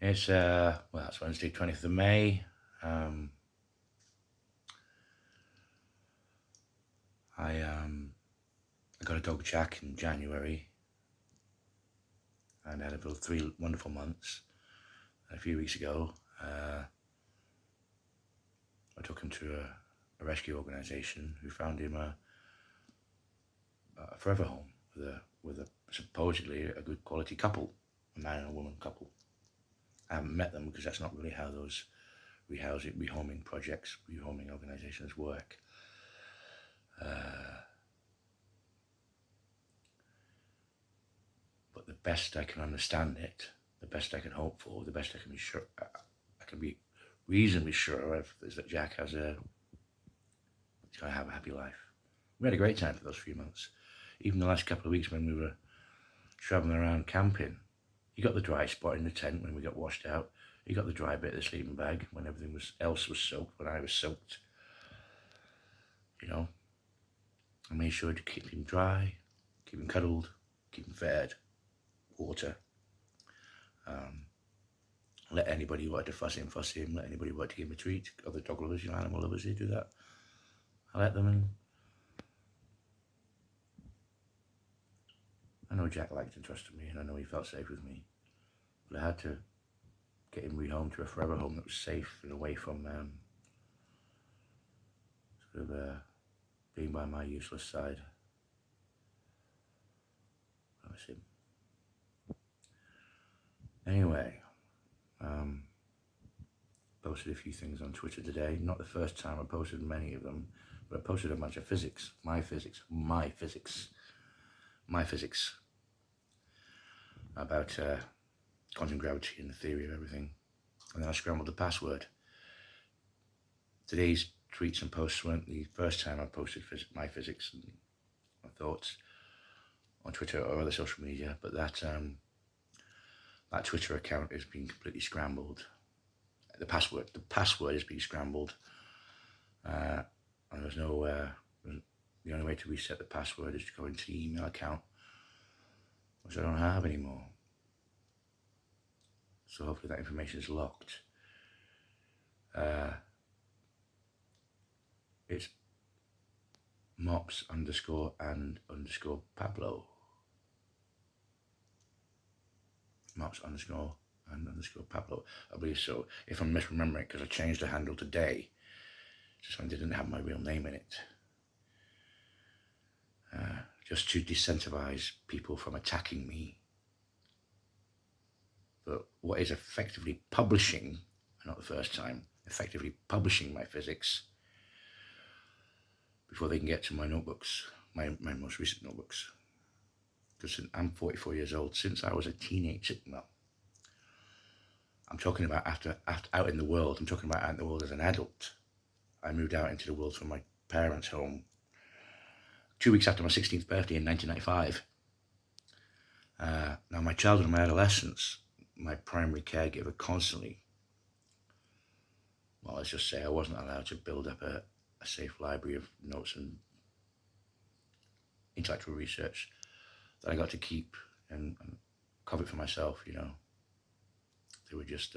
It's Wednesday, 20th of May. Um, I got a dog Jack in January, and I had about 3 wonderful months. A few weeks ago, I took him to a rescue organisation who found him a forever home with a supposedly a good quality couple, a man and a woman couple. I haven't met them because that's not really how those rehoming projects, rehoming organisations work. But the best I can understand it, the best I can hope for, the best I can be sure, I can be reasonably sure of, is that Jack he's going to have a happy life. We had a great time for those few months. Even the last couple of weeks when we were travelling around camping, he got the dry spot in the tent when we got washed out. He got the dry bit of the sleeping bag when everything else was soaked, when I was soaked. You know, I made sure to keep him dry, keep him cuddled, keep him fed, water. Let anybody who wanted to fuss him, let anybody who wanted to give him a treat, other dog lovers, animal lovers, they do that. I let them, and I know Jack liked and trusted me, and I know he felt safe with me, but I had to get him rehomed to a forever home that was safe and away from being by my useless side. That was him. Anyway, posted a few things on Twitter today. Not the first time I posted many of them, but I posted a bunch of physics, my physics, about quantum gravity and the theory of everything. And then I scrambled the password. Today's tweets and posts weren't the first time I posted my physics and my thoughts on Twitter or other social media, but that Twitter account has been completely scrambled. The password has been scrambled, and there's no. The only way to reset the password is to go into the email account, which I don't have anymore. So hopefully that information is locked. It's mops_and_Pablo. Mops_and_Pablo. I believe so. If I'm misremembering it, because I changed the handle today, just when I didn't have my real name in it. Just to disincentivize people from attacking me. But what is effectively publishing, not the first time, effectively publishing my physics before they can get to my notebooks, my most recent notebooks. Because I'm 44 years old. Since I was a teenager, well, I'm talking about after out in the world. I'm talking about out in the world as an adult. I moved out into the world from my parents' home 2 weeks after my 16th birthday in 1995. Now, my childhood and my adolescence, my primary caregiver constantly, well, let's just say I wasn't allowed to build up a safe library of notes and intellectual research that I got to keep and covet for myself. They would just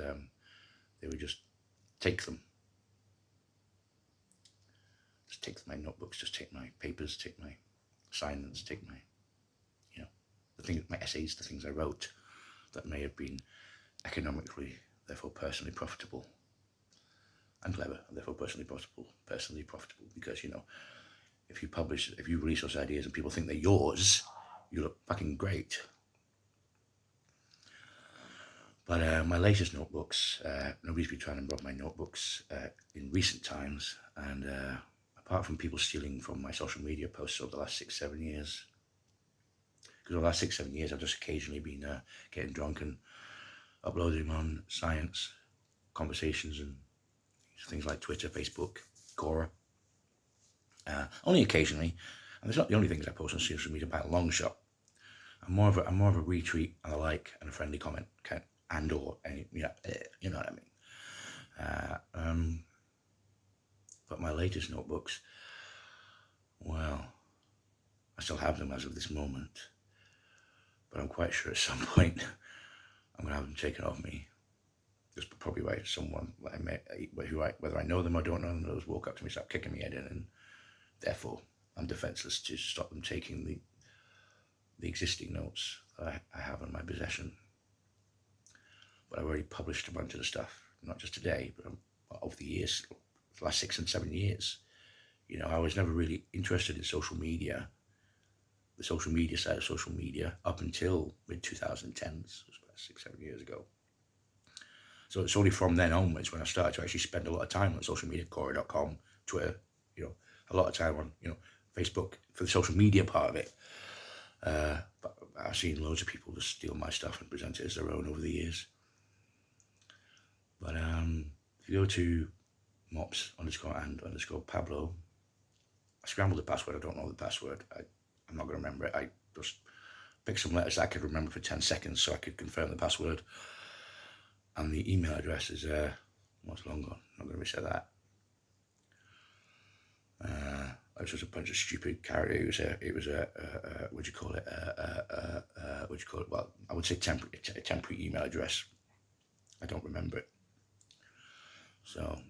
take them. Just take my notebooks, just take my papers, take my assignments, take my, my essays, the things I wrote that may have been economically, therefore personally profitable and clever, and therefore personally profitable, because, if you release those ideas and people think they're yours, you look fucking great. But my latest notebooks, nobody's been trying to rob my notebooks in recent times, and apart from people stealing from my social media posts over the last 6-7 years, because over the last 6-7 years I've just occasionally been getting drunk and uploading them on science conversations and things like Twitter, Facebook, Quora. Only occasionally, and it's not the only things I post on social media by a long shot. I'm more of a retweet and a like and a friendly comment, and/or any, you know what I mean. But my latest notebooks, well, I still have them as of this moment, but I'm quite sure at some point I'm going to have them taken off me. Just probably by someone that I met, whether I know them or don't know them, those walk up to me, start kicking my head in, and therefore I'm defenseless to stop them taking the existing notes that I have in my possession. But I've already published a bunch of the stuff, not just today, but over the years, the last 6 and 7 years. You know, I was never really interested in social media, the social media side of social media, up until mid-2010s, it was about 6, 7 years ago. So it's only from then onwards when I started to actually spend a lot of time on social media, Quora.com, Twitter, you know, a lot of time on, you know, Facebook for the social media part of it. But I've seen loads of people just steal my stuff and present it as their own over the years. But if you go to mops_and_Pablo, I scrambled the password. I don't know the password. I'm not going to remember it. I just picked some letters that I could remember for 10 seconds so I could confirm the password. And the email address is, what's long gone? I'm not going to reset that. It was just a bunch of stupid characters. It was a what do you call it? What do you call it? Well, I would say a temporary email address. I don't remember it. So,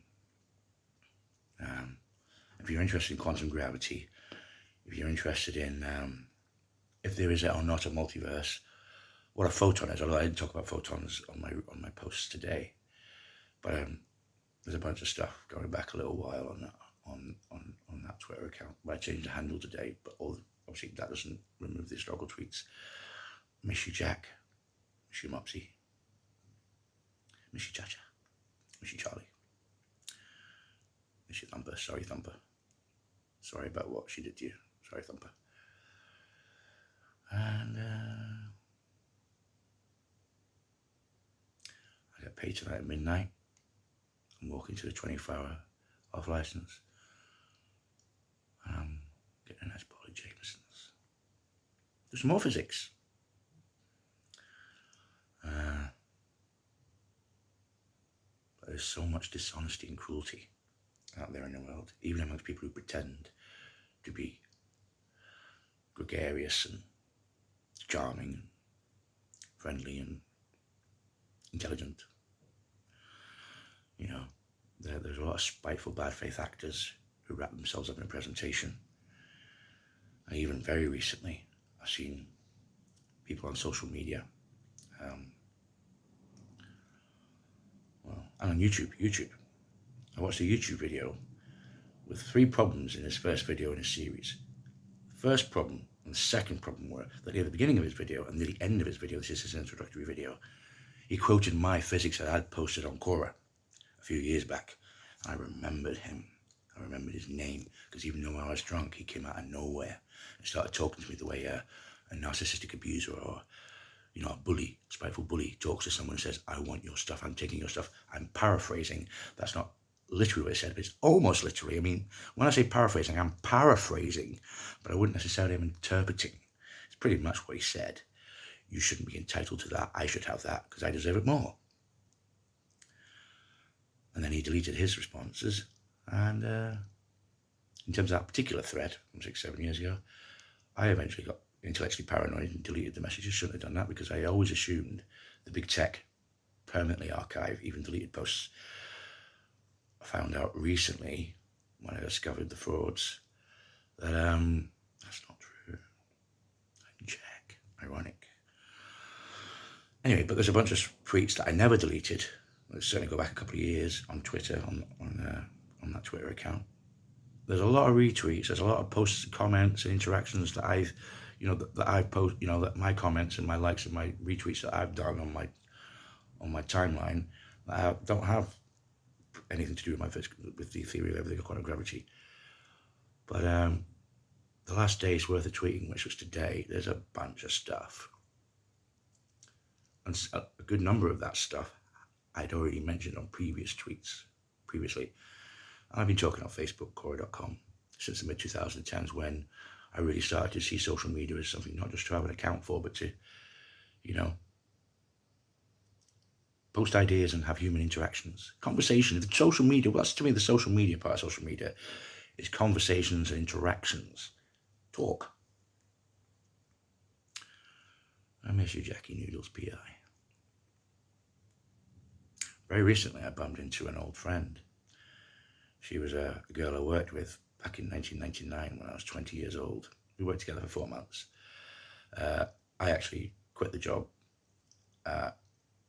if you're interested in quantum gravity, if you're interested in if there is or not a multiverse, what a photon is, although I didn't talk about photons on my posts today, but there's a bunch of stuff going back a little while on that on that Twitter account. But I changed the handle today, but obviously that doesn't remove the historical tweets. Miss you, Jack. Miss you, Mopsy. Miss you, Chacha. Miss you, Charlie. Miss you, Thumper. Sorry, Thumper. Sorry about what she did to you. Sorry, Thumper. And I get paid tonight at midnight. I'm walking to the 24-hour off license. And I'm getting a nice bottle of Jameson's. Do some more physics. But there's so much dishonesty and cruelty out there in the world, even amongst people who pretend to be gregarious and charming and friendly and intelligent. You know, there's a lot of spiteful bad faith actors who wrap themselves up in a presentation. And even very recently, I've seen people on social media, and on YouTube. I watched a YouTube video with 3 problems in his first video in his series. The first problem and the second problem were that near the beginning of his video and near the end of his video, this is his introductory video, he quoted my physics that I had posted on Quora a few years back. I remembered him. I remembered his name, because even though I was drunk, he came out of nowhere and started talking to me the way a narcissistic abuser or, you know, a bully, spiteful bully talks to someone and says, I want your stuff, I'm taking your stuff. I'm paraphrasing. That's not literally what he said, but it's almost literally. I mean, when I say paraphrasing, I'm paraphrasing, but I wouldn't necessarily am interpreting. It's pretty much what he said. You shouldn't be entitled to that. I should have that because I deserve it more. And then he deleted his responses. And in terms of that particular thread from 6, 7 years ago, I eventually got intellectually paranoid and deleted the messages. Shouldn't have done that, because I always assumed the big tech permanently archive even deleted posts. I found out recently, when I discovered the frauds, that that's not true. I can check. Ironic. Anyway, but there's a bunch of tweets that I never deleted. Let's certainly go back a couple of years on Twitter, on that Twitter account. There's a lot of retweets. There's a lot of posts, comments, and interactions that I've, that I've posted. That my comments and my likes and my retweets that I've done on my timeline that don't have anything to do with the theory of everything quantum gravity. But the last day's worth of tweeting, which was today, there's a bunch of stuff. And a good number of that stuff I'd already mentioned on previous tweets previously. And I've been talking on Facebook, Quora.com, since the mid-2010s, when I really started to see social media as something not just to have an account for, but to, post ideas and have human interactions. Conversation, the social media, well, that's to me the social media part of social media, is conversations and interactions. Talk. I miss you, Jackie Noodles, P.I. very recently I bumped into an old friend. She was a girl I worked with back in 1999 when I was 20 years old. We worked together for 4 months. I actually quit the job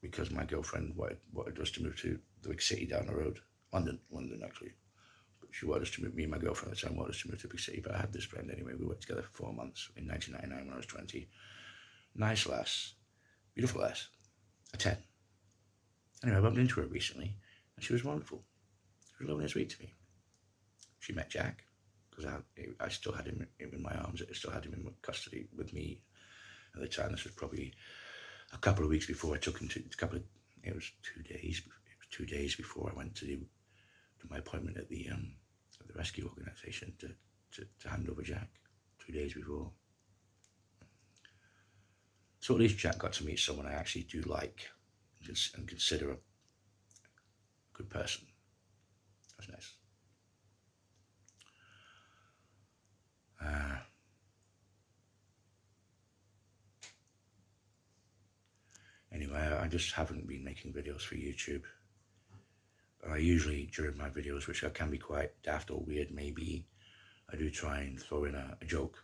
because my girlfriend wanted us to move to the big city down the road, London actually. But she wanted us to move, me and my girlfriend at the time wanted us to move to a big city, but I had this friend anyway. We worked together for 4 months in 1999 when I was 20. Nice lass, beautiful lass, a 10. Anyway, I bumped into her recently, and she was wonderful. She was lovely and sweet to me. She met Jack, because I still had him in my arms. I still had him in custody with me at the time. This was probably a couple of weeks before I took him to, it was 2 days. It was 2 days before I went to my appointment at the rescue organisation to hand over Jack. 2 days before. So at least Jack got to meet someone I actually do like and consider a good person. That's nice. Anyway, I just haven't been making videos for YouTube. I usually, during my videos, which can be quite daft or weird maybe, I do try and throw in a joke,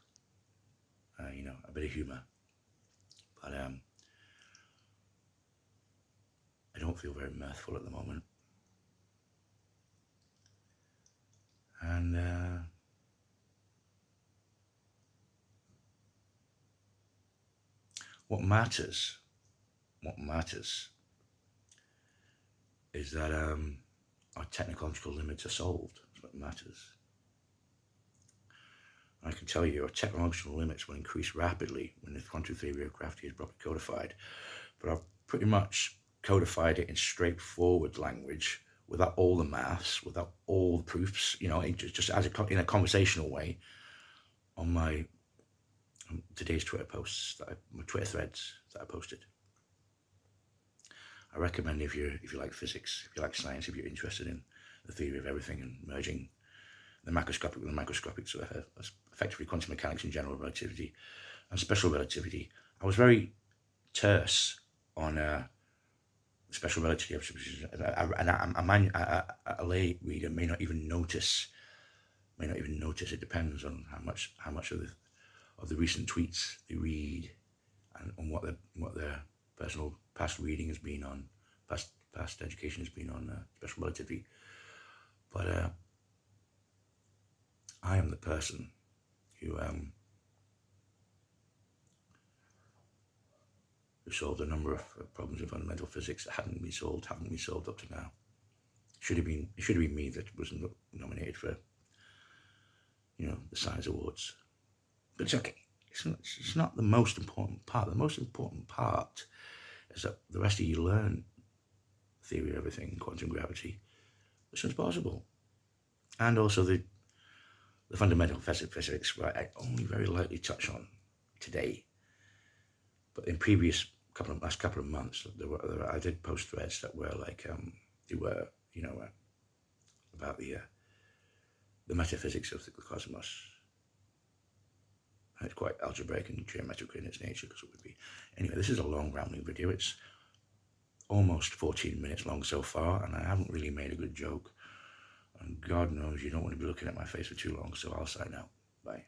a bit of humour. But I don't feel very mirthful at the moment. And what matters is that our technological limits are solved. That's what matters. I can tell you our technological limits will increase rapidly when the quantum theory of gravity is properly codified. But I've pretty much codified it in straightforward language, without all the maths, without all the proofs, just as in a conversational way, on my today's Twitter posts, my Twitter threads that I posted. I recommend if you like physics, if you like science, if you're interested in the theory of everything and merging the macroscopic with the microscopic, so that's effectively quantum mechanics and general relativity and special relativity. I was very terse on special relativity, and a lay reader may not even notice. It depends on how much of the recent tweets they read, and on what their personal past reading has been on, past education has been on special relativity. But I am the person who solved a number of problems in fundamental physics that haven't been solved up to now. It should have been me that was nominated for, the Science Awards. But it's okay. It's not the most important part. The most important part is that the rest of you learn theory of everything, quantum gravity, as soon as possible. And also the fundamental physics, right, I only very lightly touch on today. But in previous last couple of months, I did post threads that were like, about the metaphysics of the cosmos. And it's quite algebraic and geometric in its nature, because it would be. Anyway, this is a long rambling video. It's almost 14 minutes long so far, and I haven't really made a good joke. And God knows you don't want to be looking at my face for too long, so I'll sign out. Bye.